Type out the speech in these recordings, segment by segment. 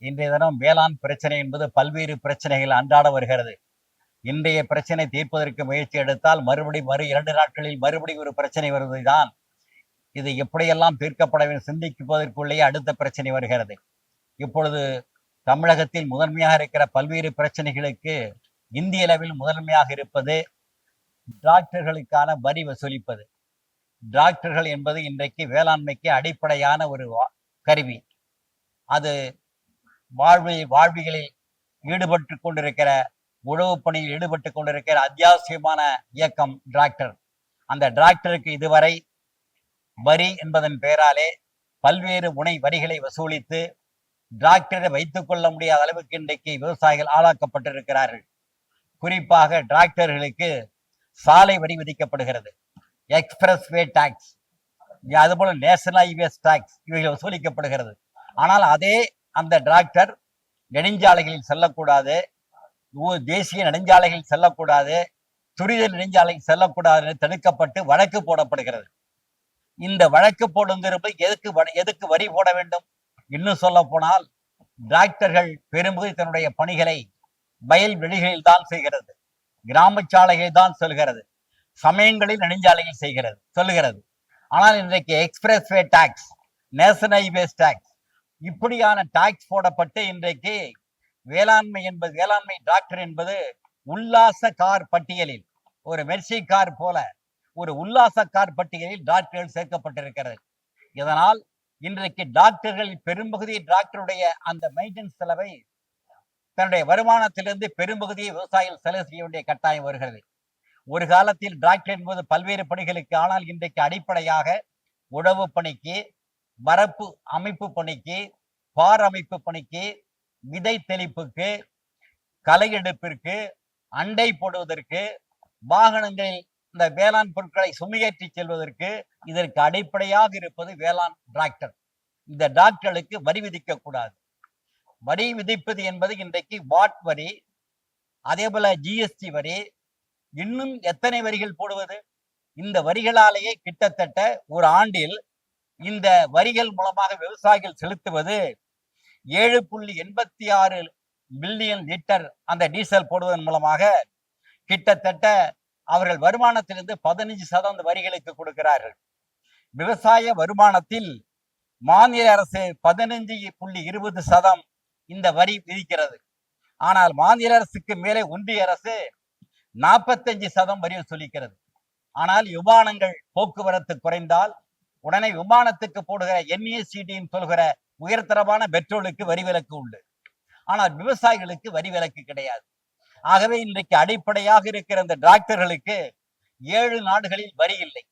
இன்றைய தினம் வேளாண் பிரச்சனை என்பது பல்வேறு பிரச்சனைகள் அன்றாட வருகிறது. இன்றைய பிரச்சனை தீர்ப்பதற்கு முயற்சி எடுத்தால் மறு 2 நாட்களில் மறுபடியும் ஒரு பிரச்சனை வருவதுதான். இது எப்படியெல்லாம் தீர்க்கப்பட வேண்டும் சிந்திப்பதற்குள்ளேயே அடுத்த பிரச்சனை வருகிறது. இப்பொழுது தமிழகத்தில் முதன்மையாக இருக்கிற பல்வேறு பிரச்சனைகளுக்கு இந்திய அளவில் முதன்மையாக இருப்பது டிராக்டர்களுக்கான வரி வசூலிப்பது. டிராக்டர்கள் என்பது இன்றைக்கு வேளாண்மைக்கு அடிப்படையான ஒரு கருவி. அது வாழ்வியலில் ஈடுபட்டு கொண்டிருக்கிற உழவு பணியில் ஈடுபட்டு கொண்டிருக்கிற அத்தியாவசியமான இயக்கம் டிராக்டர். அந்த டிராக்டருக்கு இதுவரை வரி என்பதன் பெயராலே பல்வேறு வரிகளை வசூலித்து டிராக்டரை வைத்துக் கொள்ள முடியாத அளவுக்கு இன்றைக்கு விவசாயிகள் ஆளாக்கப்பட்டிருக்கிறார்கள். குறிப்பாக டிராக்டர்களுக்கு சாலை வரி விதிக்கப்படுகிறது, எக்ஸ்பிரஸ் வே டாக்ஸ், அதுபோல நேஷனல் ஹைவேஸ் டாக்ஸ் இவைகள் வசூலிக்கப்படுகிறது. ஆனால் அதே அந்த டிராக்டர் நெடுஞ்சாலைகளில் செல்லக்கூடாது, தேசிய நெடுஞ்சாலைகளில் செல்லக்கூடாது, துரித நெடுஞ்சாலையில் செல்லக்கூடாது என்று தடுக்கப்பட்டு வழக்கு போடப்படுகிறது. இந்த வழக்கு போடுங்கிறது எதுக்கு வரி போட வேண்டும்? இன்னும் சொல்ல போனால் டிராக்டர்கள் பெரும்பகுதி தன்னுடைய பணிகளை வயல் வெளிகளில் தான் செய்கிறது, கிராம சாலைகளில் தான் செல்கிறது, சமயங்களில் நெடுஞ்சாலையில் சொல்லுகிறது. ஆனால் இன்றைக்கு எக்ஸ்பிரஸ் வே டாக்ஸ், நேஷனல் ஹைவேஸ் டாக்ஸ் இப்படியான டாக்ஸ் போடப்பட்டு இன்றைக்கு வேளாண்மை டிராக்டர் என்பது உல்லாச கார் பட்டியலில், ஒரு மெர்சி கார் போல ஒரு உல்லாச கார் பட்டியலில் டிராக்டர்கள் சேர்க்கப்பட்டிருக்கிறது. இதனால் இன்றைக்கு டிராக்டர்களில் பெரும்பகுதி டிராக்டருடைய அந்த மெயின்டெனன்ஸ் செலவை தன்னுடைய வருமானத்திலிருந்து பெரும்பகுதியை விவசாயிகள் செலவு செய்ய வேண்டிய கட்டாயம் வருகிறது. ஒரு காலத்தில் டிராக்டர் என்பது பல்வேறு பணிகளுக்கு, ஆனால் இன்றைக்கு அடிப்படையாக உழவு பணிக்கு, வரப்பு அமைப்பு பணிக்கு, பார் அமைப்பு பணிக்கு, விதை தெளிப்புக்கு, களை எடுப்பிற்கு, அண்டை போடுவதற்கு, வாகனங்களில் இந்த வேளாண் பொருட்களை சுமையேற்றி செல்வதற்கு இதற்கு அடிப்படையாக இருப்பது வேளாண் டிராக்டர். இந்த டிராக்டர்களுக்கு வரி விதிக்க கூடாது. வரி விதிப்பது என்பது இன்றைக்கு வாட் வரி, அதே போல ஜிஎஸ்டி வரி, இன்னும் எத்தனை வரிகள் போடுவது? இந்த வரிகளாலேயே கிட்டத்தட்ட ஒரு ஆண்டில் இந்த வரிகள் மூலமாக விவசாயிகள் செலுத்துவது 7.86 பில்லியன் லிட்டர் அந்த டீசல் போடுவதன் மூலமாக கிட்டத்தட்ட அவர்கள் வருமானத்திலிருந்து 15% வரிகளுக்கு கொடுக்கிறார்கள். விவசாய வருமானத்தில் மாநில அரசு 15.20% இந்த வரி விதிக்கிறது. ஆனால் மாநில அரசுக்கு மேலே ஒன்றிய அரசு 45% வரி வசூலிக்கிறது. ஆனால் விமானங்கள் போக்குவரத்து குறைந்தால் உடனே விமானத்துக்கு போடுகிற NACD சொல்கிற உயர்தரமான பெட்ரோலுக்கு வரி விலக்கு உண்டு. ஆனால் விவசாயிகளுக்கு வரி விலக்கு கிடையாது. ஆகவே இன்றைக்கு அடிப்படையாக இருக்கிற இந்த டிராக்டர்களுக்கு 7 நாடுகளில் வரி இல்லை.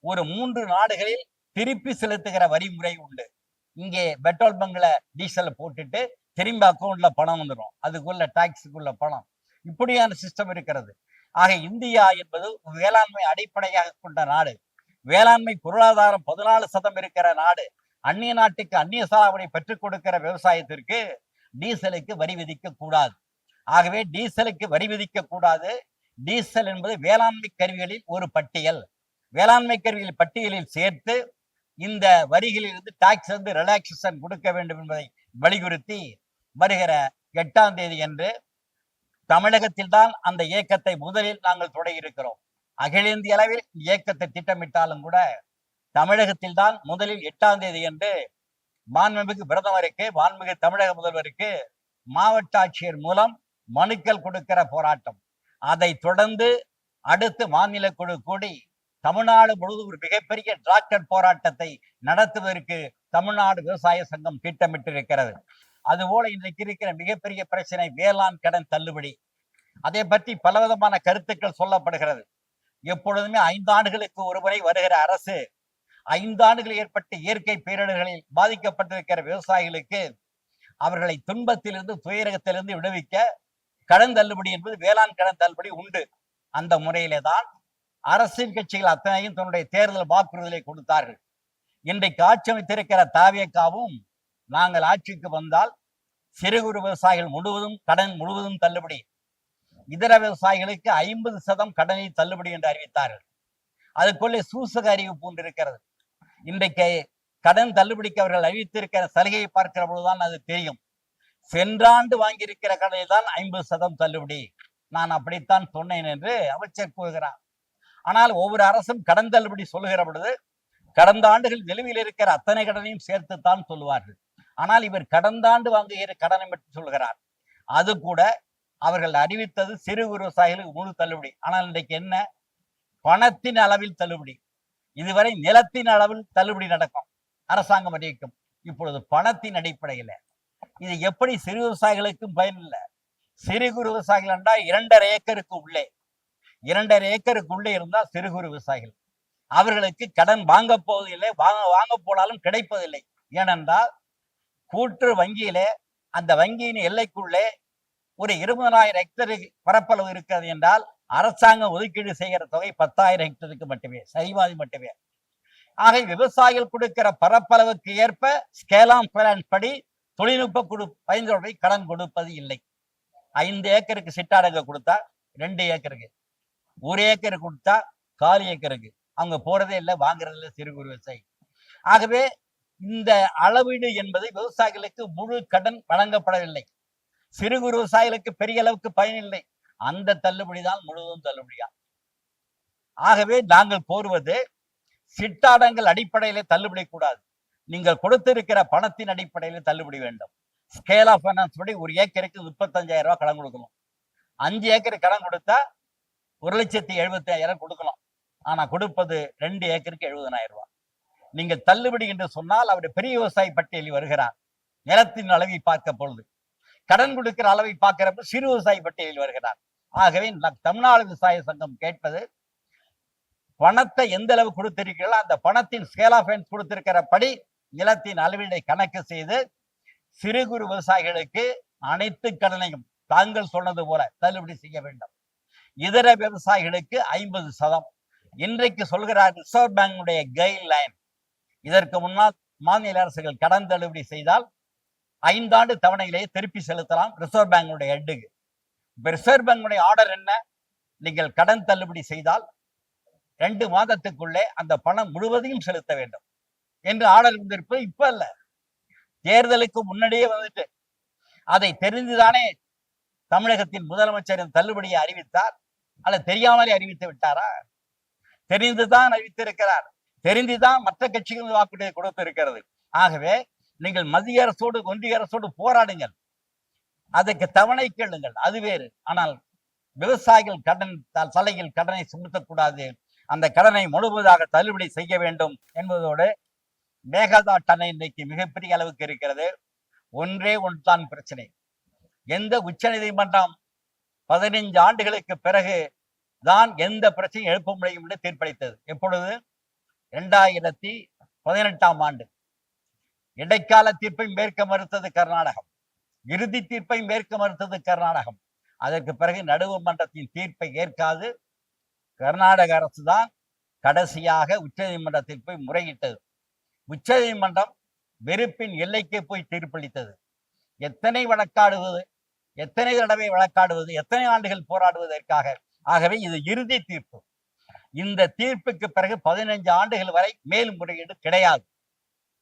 ஒரு 3 நாடுகளில் திருப்பி செலுத்துகிற வரி முறை உண்டு. இங்கே பெட்ரோல் பங்க்ல டீசல் போட்டுட்டு திரும்பி அக்கௌண்ட்ல பணம் வந்துடும், அதுக்குள்ள டாக்ஸுக்குள்ள பணம். இப்படியான சிஸ்டம் இருக்கிறது. ஆக இந்தியா என்பது வேளாண்மை அடிப்படையாக கொண்ட நாடு, வேளாண்மை பொருளாதாரம் 14% இருக்கிற நாடு. அந்நிய நாட்டுக்கு அந்நிய சாதனை பெற்றுக் கொடுக்கிற விவசாயத்திற்கு டீசலுக்கு வரி விதிக்க கூடாது. ஆகவே டீசலுக்கு வரி விதிக்க கூடாது. டீசல் என்பது வேளாண்மை கருவிகளில் ஒரு பட்டியல். வேளாண்மை கருவிகள் பட்டியலில் சேர்த்து இந்த வரிகளில் இருந்து டாக்ஸ் வந்து ரிலாக்சேஷன் கொடுக்க வேண்டும் என்பதை வலியுறுத்தி வருகிற 8ஆம் தேதி என்று தமிழகத்தில் தான் அந்த இயக்கத்தை முதலில் நாங்கள் தொடங்கியிருக்கிறோம். அகில இந்திய அளவில் இயக்கத்தை திட்டமிட்டாலும் கூட தமிழகத்தில் தான் முதலில் 8ஆம் தேதி என்று மாண்புமிகு பிரதமருக்கு, மாண்புமிகு தமிழக முதல்வருக்கு மாவட்ட ஆட்சியர் மூலம் மனுக்கள் கொடுக்கிற போராட்டம். அதை தொடர்ந்து அடுத்து மாநில குழு கூடி தமிழ்நாடு முழுவதும் ஒரு மிகப்பெரிய டிராக்டர் போராட்டத்தை நடத்துவதற்கு தமிழ்நாடு விவசாய சங்கம் திட்டமிட்டிருக்கிறது. அதுபோல இன்றைக்கு இருக்கிற மிகப்பெரிய பிரச்சனை வேளாண் கடன் தள்ளுபடி. அதை பற்றி பலவிதமான கருத்துக்கள் சொல்லப்படுகிறது. எப்பொழுதுமே 5 ஆண்டுகளுக்கு ஒருமுறை வருகிற அரசு 5 ஆண்டுகள் ஏற்பட்ட இயற்கை பேரிடர்களில் பாதிக்கப்பட்டிருக்கிற விவசாயிகளுக்கு அவர்களை துன்பத்திலிருந்து, துயரத்திலிருந்து விடுவிக்க கடன் தள்ளுபடி என்பது வேளாண் கடன் தள்ளுபடி உண்டு. அந்த முறையிலே தான் அரசியல் கட்சிகள் அத்தனையும் தன்னுடைய தேர்தல் வாக்குறுதிகளை கொடுத்தார்கள். இன்றைக்கு ஆட்சி அமைத்திருக்கிற தாவேகாவும் நாங்கள் ஆட்சிக்கு வந்தால் சிறு குறு விவசாயிகள் கடன் முழுவதும் தள்ளுபடி, இதர விவசாயிகளுக்கு 50% கடனில் தள்ளுபடி என்று அறிவித்தார்கள். அதுக்குள்ளே சூசக அறிவிப்பு ஒன்று இருக்கிறது. இன்றைக்கு கடன் தள்ளுபடிக்கு அவர்கள் அறிவித்திருக்கிற சலுகையை பார்க்கிற பொழுதுதான் அது தெரியும். சென்றாண்டு வாங்கியிருக்கிற கடனில் தான் 50% தள்ளுபடி. நான் அப்படித்தான் சொன்னேன் என்று அமைச்சர் கூறுகிறார். ஆனால் ஒவ்வொரு அரசும் கடன் தள்ளுபடி சொல்லுகிற பொழுது கடந்த ஆண்டுகள் நிலுவையில் இருக்கிற அத்தனை கடனையும் சேர்த்துத்தான் சொல்லுவார்கள். ஆனால் இவர் கடந்த ஆண்டு வாங்குகிற கடனை மட்டும் சொல்கிறார். அது கூட அவர்கள் அறிவித்தது சிறு குறு விவசாயிகளுக்கு முழு தள்ளுபடி. ஆனால் இன்றைக்கு என்ன? பணத்தின் அளவில் தள்ளுபடி. இதுவரை நிலத்தின் அளவில் தள்ளுபடி நடக்கும், அரசாங்கம் அறிவிக்கும். இப்பொழுது பணத்தின் அடிப்படையில் இது எப்படி சிறு விவசாயிகளுக்கும் பயன் இல்லை. சிறு குறு விவசாயிகள் என்றால் 2.5 ஏக்கருக்கு உள்ளே 2.5 ஏக்கருக்கு உள்ளே இருந்தால் சிறு குறு விவசாயிகள். அவர்களுக்கு கடன் வாங்க போவதில்லை, வாங்க போனாலும் கிடைப்பதில்லை. ஏனென்றால் கூட்டுறவு வங்கியிலே அந்த வங்கியின் எல்லைக்குள்ளே ஒரு 20,000 ஹெக்டர் பரப்பளவு இருக்கிறது என்றால் அரசாங்கம் ஒதுக்கீடு செய்கிற தொகை 10,000 ஹெக்டருக்கு மட்டுமே, சரிபாதி மட்டுமே. ஆக விவசாயிகள் கொடுக்கிற பரப்பளவுக்கு ஏற்ப ஸ்கேல் ஆஃப் ஃபைனான்ஸ் படி தொழில்நுட்ப பயன்பாட்டை கடன் கொடுப்பது இல்லை. 5 ஏக்கருக்கு சிட்டாடங்க கொடுத்தா 2 ஏக்கருக்கு, 1 ஏக்கர் கொடுத்தா 4 ஏக்கருக்கு அவங்க போறதே இல்லை, வாங்குறது இல்லை சிறு குறு விவசாயி. ஆகவே இந்த அளவீடு என்பது விவசாயிகளுக்கு முழு கடன் வழங்கப்படவில்லை. சிறு குறு விவசாயிகளுக்கு பெரிய அளவுக்கு பயனில்லை. அந்த தள்ளுபடி தான் முழுவதும் தள்ளுபடியா. ஆகவே நாங்கள் கோருவது சிட்டாடங்கள் அடிப்படையிலே தள்ளுபடி கூடாது. நீங்கள் கொடுத்திருக்கிற பணத்தின் அடிப்படையில் தள்ளுபடி வேண்டும். ஸ்கேல் ஆஃப் ஃபைனான்ஸ் படி 1 ஏக்கருக்கு 35,000 ரூபாய் கடன் கொடுக்கணும். 5 ஏக்கருக்கு கடன் கொடுத்தா 1,75,000 கொடுக்கணும். ஆனா கொடுப்பது 2 ஏக்கருக்கு 70,000 ரூபாய். நீங்கள் தள்ளுபடி என்று சொன்னால் அவர் பெரிய விவசாயி பட்டியலில் வருகிறார். நிலத்தின் அளவை பார்க்க பொழுது கடன் கொடுக்கிற அளவை பார்க்கிறப்ப சிறு விவசாயி பட்டியலில் வருகிறார். ஆகவே தமிழ்நாடு விவசாய சங்கம் கேட்பது, பணத்தை எந்த அளவு கொடுத்திருக்கிறீர்களோ அந்த பணத்தின் ஸ்கேல் ஆஃப் ஃபைனான்ஸ் கொடுத்திருக்கிறபடி நிலத்தின் அளவீடை கணக்கு செய்து சிறு குறு விவசாயிகளுக்கு அனைத்து கடனையும் தாங்கள் சொன்னது போல தள்ளுபடி செய்ய வேண்டும். இதர விவசாயிகளுக்கு 50%. இன்றைக்கு சொல்கிறார் ரிசர்வ் பேங்குடைய கைட்லைன். இதற்கு முன்னால் மாநில அரசுகள் கடன் தள்ளுபடி செய்தால் 5 ஆண்டு தவணையிலேயே திருப்பி செலுத்தலாம் ரிசர்வ் பேங்குடைய ஹெட்டுக்கு. இப்ப ரிசர்வ் பேங்குடைய ஆர்டர் என்ன? நீங்கள் கடன் தள்ளுபடி செய்தால் 2 மாதத்துக்குள்ளே அந்த பணம் முழுவதையும் செலுத்த வேண்டும் என்று ஆர்டர் இருந்திருப்பது இப்ப இல்ல, தேர்தலுக்கு முன்னாடியே வந்துட்டு. அதை தெரிந்துதானே தமிழகத்தின் முதலமைச்சர் தள்ளுபடியை அறிவித்தார், அல்ல தெரியாமலே அறிவித்து விட்டாரா? தெரிந்துதான் அறிவித்திருக்கிறார். தெரிந்துதான் மற்ற கட்சிகள் வாக்குறுதியை கொடுத்து இருக்கிறது. ஆகவே நீங்கள் மத்திய அரசோடு ஒன்றிய அரசோடு போராடுங்கள், அதற்கு தவணை கேளுங்கள், அது வேறு. ஆனால் விவசாயிகள் கடன் தலையில் கடனை சுமத்தக்கூடாது. அந்த கடனை முழுவதாக தள்ளுபடி செய்ய வேண்டும் என்பதோடு மேகதாட்டு அணை இன்றைக்கு மிகப்பெரிய அளவுக்கு இருக்கிறது. ஒன்றே ஒன்றுதான் பிரச்சனை. எந்த உச்ச நீதிமன்றம் 15 ஆண்டுகளுக்கு பிறகு தான் எந்த பிரச்சனையும் எழுப்ப முடியும் என்று தீர்ப்பளித்தது. எப்பொழுது? 2018ஆம் ஆண்டு. இடைக்கால தீர்ப்பை மேற்க மறுத்தது கர்நாடகம், இறுதி தீர்ப்பை மேற்க மறுத்தது கர்நாடகம். அதற்கு பிறகு நடுவு மன்றத்தின் தீர்ப்பை ஏற்காது கர்நாடக அரசு தான் கடைசியாக உச்ச நீதிமன்றத்தில் போய் முறையிட்டது. உச்ச நீதிமன்றம் வெறுப்பின் எல்லைக்கே போய் தீர்ப்பளித்தது. எத்தனை வழக்காடுவது, எத்தனை தடவை வழக்காடுவது, எத்தனை ஆண்டுகள் போராடுவதற்காக? ஆகவே இது இறுதி தீர்ப்பு. இந்த தீர்ப்புக்கு பிறகு 15 ஆண்டுகள் வரை மேல்முறையீடு கிடையாது.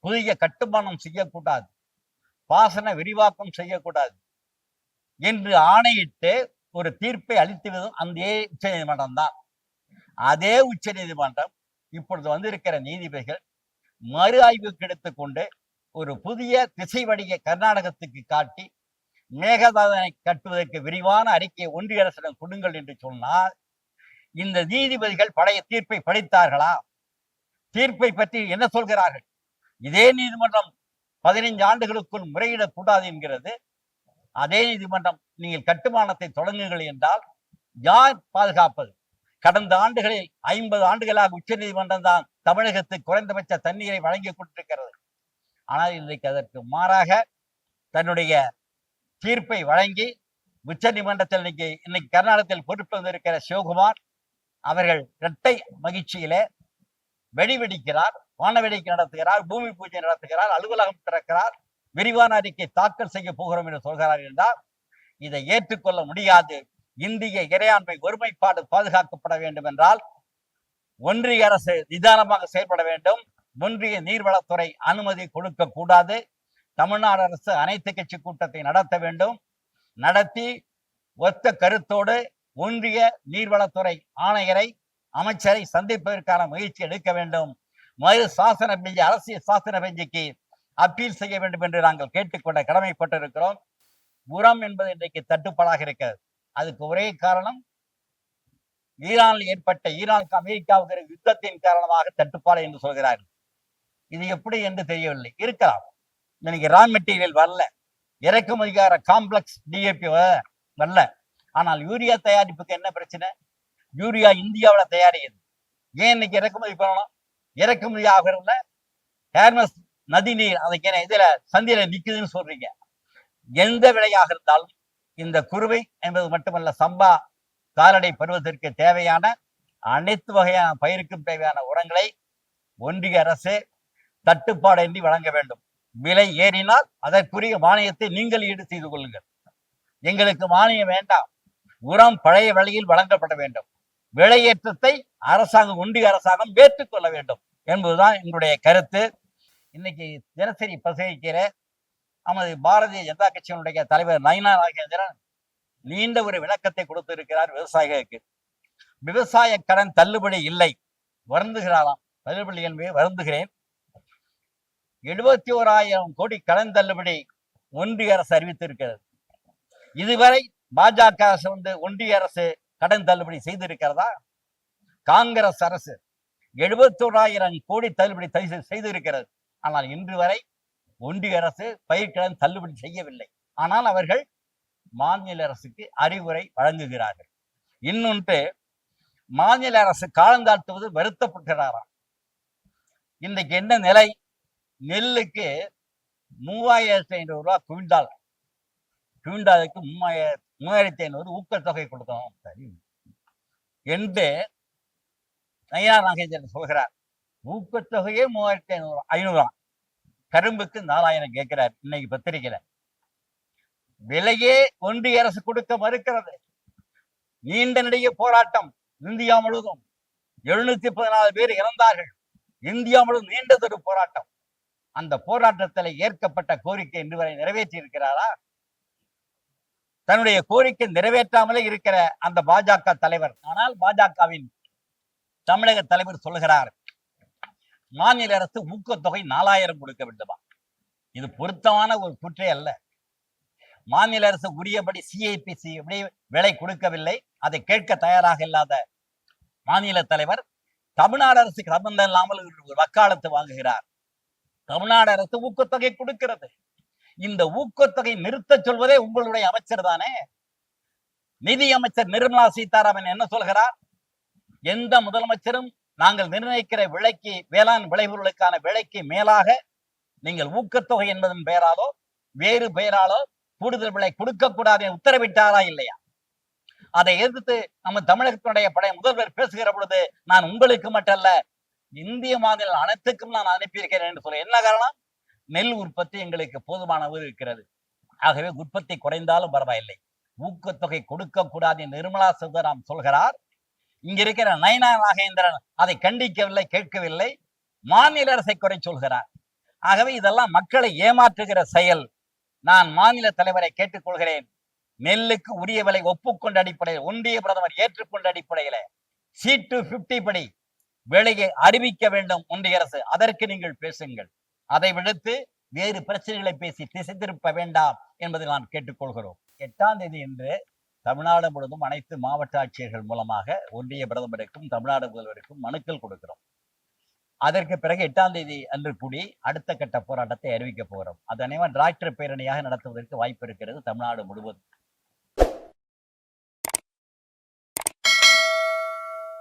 புதிய கட்டுமானம் செய்யக்கூடாது, பாசன விரிவாக்கம் செய்யக்கூடாது என்று ஆணையிட்டு ஒரு தீர்ப்பை அளித்துவதும் அந்த உச்ச நீதிமன்றம் தான். அதே உச்ச நீதிமன்றம் இப்பொழுது வந்திருக்கிற நீதிபதிகள் மறு ஆய்வுக்கு எடுத்துக்கொண்டு ஒரு புதிய திசை வழியை கர்நாடகத்துக்கு காட்டி மேகதாதனை கட்டுவதற்கு விரிவான அறிக்கையை ஒன்றிய அரசிடம் கொடுங்கள் என்று சொன்னால், இந்த நீதிபதிகள் பழைய தீர்ப்பை படித்தார்களா? தீர்ப்பை பற்றி என்ன சொல்கிறார்கள்? இதே நீதிமன்றம் 15 ஆண்டுகளுக்குள் முறையிடக்கூடாது என்கிறது. அதே நீதிமன்றம் நீங்கள் கட்டுமானத்தை தொடங்குங்கள் என்றால் யார் பாதுகாப்பது? கடந்த ஆண்டுகளில் 50 ஆண்டுகளாக உச்ச நீதிமன்றம் தான் தமிழகத்துக்கு குறைந்தபட்ச தண்ணீரை வழங்கி கொண்டிருக்கிறது. ஆனால் இன்றைக்கு அதற்கு மாறாக தன்னுடைய தீர்ப்பை வழங்கி உச்ச நீதிமன்றத்தில் இன்னைக்கு கர்நாடகத்தில் பொறுப்பு வந்திருக்கிற சிவகுமார் அவர்கள் இரட்டை மகிழ்ச்சியிலே வெடிக்கிறார், வானவேடிக்கை நடத்துகிறார், பூமி பூஜை நடத்துகிறார், அலுவலகம் திறக்கிறார், விரிவான அறிக்கை தாக்கல் செய்ய போகிறோம் என்று சொல்கிறார் என்றால் இதை ஏற்றுக்கொள்ள முடியாது. இந்திய இறையாண்மை ஒருமைப்பாடு பாதுகாக்கப்பட வேண்டும் என்றால் ஒன்றிய அரசு நிதானமாக செயல்பட வேண்டும். ஒன்றிய நீர்வளத்துறை அனுமதி கொடுக்க கூடாது. தமிழ்நாடு அரசு அனைத்து கட்சி கூட்டத்தை நடத்த வேண்டும். நடத்தி ஒத்த கருத்தோடு ஒன்றிய நீர்வளத்துறை ஆணையரை, அமைச்சரை சந்திப்பதற்கான முயற்சி எடுக்க வேண்டும். மறு சாசன பெஞ்சு, அரசியல் சாசன பெஞ்சுக்கு அப்பீல் செய்ய வேண்டும் என்று நாங்கள் கேட்டுக்கொண்ட கடமைப்பட்டிருக்கிறோம். உரம் என்பது இன்றைக்கு தட்டுப்பாடாக இருக்கிறது. அதுக்கு ஒரே காரணம் ஈரானில் ஏற்பட்ட ஈரானுக்கு அமெரிக்காவுக்கு யுத்தத்தின் காரணமாக தட்டுப்பாடு என்று சொல்கிறார்கள். இது எப்படி என்று தெரியவில்லை. இருக்கலாம், இன்னைக்கு ரா மெட்டீரியல் வரல, இறக்குமதிக்கார காம்ப்ளெக்ஸ் டிஏபி வரல. ஆனால் யூரியா தயாரிப்புக்கு என்ன பிரச்சனை? யூரியா இந்தியாவில் தயாரிக்குது, ஏன் இன்னைக்கு இறக்குமதி பண்ணணும்? இறக்குமதி ஆகிறதுல ஹேர்மஸ் நதி நீர் அதுக்கு இதுல சந்தியில நிக்குதுன்னு சொல்றீங்க. எந்த விலையாக இருந்தாலும் இந்த குருவை என்பது மட்டுமல்ல, சம்பா கால்நடை பருவத்திற்கு தேவையான அனைத்து வகையான பயிருக்கும் தேவையான உரங்களை ஒன்றிய அரசு தட்டுப்பாடின்றி வழங்க வேண்டும். விலை ஏறினால் அதற்குரிய மானியத்தை நீங்கள் ஈடு செய்து கொள்ளுங்கள். எங்களுக்கு மானியம் வேண்டாம், உரம் பழைய விலையில் வழங்கப்பட வேண்டும். விலையேற்றத்தை அரசாங்கம், ஒன்றிய அரசாங்கம் ஏற்றுக்கொள்ள வேண்டும் என்பதுதான் எங்களுடைய கருத்து. இன்னைக்கு தினசரி பத்திரிகையில நமது பாரதிய ஜனதா கட்சியினுடைய தலைவர் நயினா நாகேந்திரன் நீண்ட ஒரு விளக்கத்தை கொடுத்திருக்கிறார் விவசாயிகளுக்கு. விவசாய கடன் தள்ளுபடி இல்லை, வருந்துகிறாராம். தள்ளுபடி என்பதை வருந்துகிறேன். 71,000 கோடி கடன் தள்ளுபடி ஒன்றிய அரசு அறிவித்திருக்கிறது. இதுவரை பாஜக அரசு ஒன்றிய அரசு கடன் தள்ளுபடி செய்திருக்கிறதா? காங்கிரஸ் அரசு 71,000 கோடி தள்ளுபடி செய்திருக்கிறது. ஆனால் இன்று வரை ஒன்றிய அரசு பயிர்க்கடன் தள்ளுபடி செய்யவில்லை. ஆனால் அவர்கள் மாநில அரசுக்கு அறிவுரை வழங்குகிறார்கள். இன்னொன்று, மாநில அரசு காலந்தாழ்த்துவது வருத்தப்படுகிறாராம். இன்றைக்கு என்ன நிலை? நெல்லுக்கு 3,500 ரூபாய் குவிண்டால், குவிண்டாலுக்கு 3,500 ஊக்கத்தொகை கொடுக்கணும் சரி என்று நயினா நாகேந்திரன் சொல்கிறார். ஊக்கத்தொகையே 3,500, கரும்புக்கு 4,000 கேட்கிறார். இன்னைக்கு பத்திரிகையில விலையே ஒன்றிய அரசு கொடுக்க மறுக்கிறது. நீண்ட நெடிய போராட்டம் இந்தியா முழுவதும் 714 பேர் இறந்தார்கள். இந்தியா முழுவதும் நீண்டதொரு போராட்டம். அந்த போராட்டத்தில் ஏற்கப்பட்ட கோரிக்கை இன்று வரை நிறைவேற்றி இருக்கிறாரா? தன்னுடைய கோரிக்கை நிறைவேற்றாமலே இருக்கிற அந்த பாஜக தலைவர். ஆனால் பாஜகவின் தமிழக தலைவர் சொல்லுகிறார், மாநில அரசு ஊக்கத்தொகை 4,000 கொடுக்க வேண்டுமா? இது பொருத்தமான ஒரு குற்றே அல்ல. மாநில அரசு உரியபடி சிஐபிசி விலை கொடுக்கவில்லை. அதை கேட்க தயாராக இல்லாத மாநில தலைவர் தமிழ்நாடு அரசுக்கு சம்பந்தம் இல்லாமல் ஒரு வக்காலத்து வாங்குகிறார். தமிழ்நாடு அரசு ஊக்கத்தொகை கொடுக்கிறது. இந்த ஊக்கத்தொகை நிறுத்த சொல்வதே உங்களுடைய அமைச்சர் தானே. நிதி அமைச்சர் நிர்மலா சீதாராமன் என்ன சொல்கிறார்? எந்த முதலமைச்சரும் நாங்கள் நிர்ணயிக்கிற விலைக்கு, வேளாண் விளைபொருளுக்கான விலைக்கு மேலாக நீங்கள் ஊக்கத்தொகை என்பதன் பெயராலோ வேறு பெயராலோ கூடுதல் விலை கொடுக்க கூடாது உத்தரவிட்டாரா இல்லையா? அதை எதிர்த்து நம்ம தமிழகத்தினுடைய பழைய முதல்வர் பேசுகிற பொழுது, நான் உங்களுக்கு மட்டுமல்ல இந்திய மாநில அனைத்துக்கும் நான் அனுப்பியிருக்கிறேன் என்று சொல்ல. என்ன காரணம்? நெல் உற்பத்தி எங்களுக்கு போதுமானது இருக்கிறது, ஆகவே உற்பத்தி குறைந்தாலும் பரவாயில்லை, ஊக்கத்தொகை கொடுக்க கூடாது நிர்மலா சீதாராமன் சொல்கிறார். இங்க இருக்கிற நயினா நாகேந்திரன் அதை கண்டிக்கவில்லை, கேட்கவில்லை. மாநில அரசை குறை சொல்கிறார். ஆகவே இதெல்லாம் மக்களை ஏமாற்றுகிற செயல். நான் மாநில தலைவரை கேட்டுக்கொள்கிறேன், நெல்லுக்கு உரிய விலை ஒப்புக்கொண்ட அடிப்படையில், ஒன்றிய பிரதமர் ஏற்றுக்கொண்ட அடிப்படையில C250 படி விலையை அறிவிக்க வேண்டும் ஒன்றிய அரசு. அதற்கு நீங்கள் பேசுங்கள். அதை விடுத்து வேறு பிரச்சனைகளை பேசி திசை திருப்ப வேண்டாம் என்பதை நான் கேட்டுக்கொள்கிறோம். 8ஆம் தேதி என்று தமிழ்நாடு முழுவதும் அனைத்து மாவட்ட ஆட்சியர்கள் மூலமாக ஒன்றிய பிரதமருக்கும் தமிழ்நாடு முதல்வருக்கும் மனுக்கள் கொடுக்கிறோம். அதற்கு பிறகு 8ஆம் தேதி அன்று கூடி அடுத்த கட்ட போராட்டத்தை அறிவிக்க போகிறோம். அது அனைவரும் டிராக்டர் பேரணியாக நடத்துவதற்கு வாய்ப்பு இருக்கிறது தமிழ்நாடு முழுவதும்.